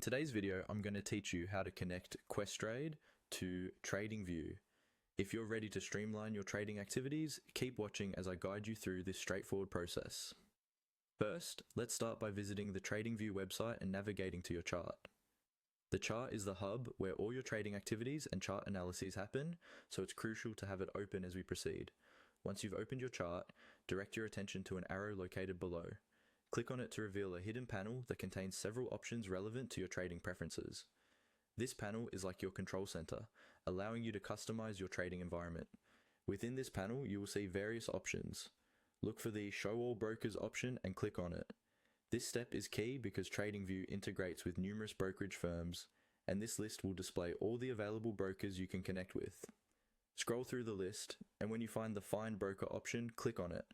today's video, I'm going to teach you how to connect Questrade to TradingView. If you're ready to streamline your trading activities, keep watching as I guide you through this straightforward process. First, let's start by visiting the TradingView website and navigating to your chart. The chart is the hub where all your trading activities and chart analyses happen, so it's crucial to have it open as we proceed. Once you've opened your chart, direct your attention to an arrow located below. Click on it to reveal a hidden panel that contains several options relevant to your trading preferences. This panel is like your control center, allowing you to customize your trading environment. Within this panel, you will see various options. Look for the Show All Brokers option and click on it. This step is key because TradingView integrates with numerous brokerage firms, and this list will display all the available brokers you can connect with. Scroll through the list, and when you find the Find Broker option, click on it.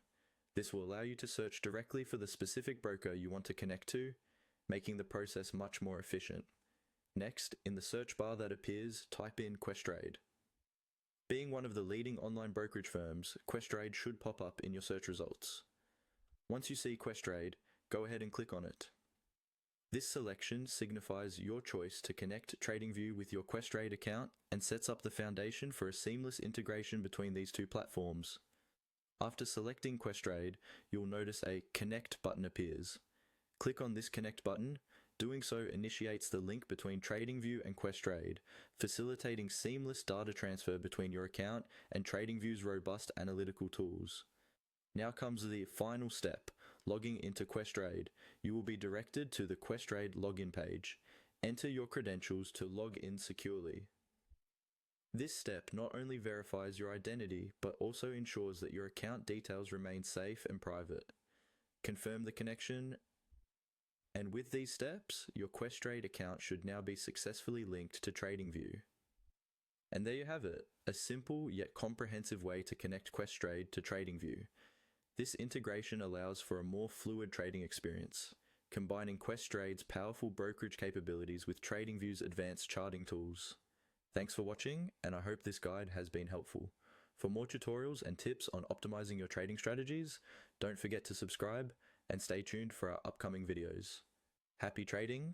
This will allow you to search directly for the specific broker you want to connect to, making the process much more efficient. Next, in the search bar that appears, type in Questrade. Being one of the leading online brokerage firms, Questrade should pop up in your search results. Once you see Questrade, go ahead and click on it. This selection signifies your choice to connect TradingView with your Questrade account and sets up the foundation for a seamless integration between these two platforms. After selecting Questrade, you'll notice a Connect button appears. Click on this Connect button. Doing so initiates the link between TradingView and Questrade, facilitating seamless data transfer between your account and TradingView's robust analytical tools. Now comes the final step, logging into Questrade. You will be directed to the Questrade login page. Enter your credentials to log in securely. This step not only verifies your identity, but also ensures that your account details remain safe and private. Confirm the connection, and with these steps, your Questrade account should now be successfully linked to TradingView. And there you have it, a simple yet comprehensive way to connect Questrade to TradingView. This integration allows for a more fluid trading experience, combining Questrade's powerful brokerage capabilities with TradingView's advanced charting tools. Thanks for watching, and I hope this guide has been helpful. For more tutorials and tips on optimizing your trading strategies, don't forget to subscribe and stay tuned for our upcoming videos. Happy trading,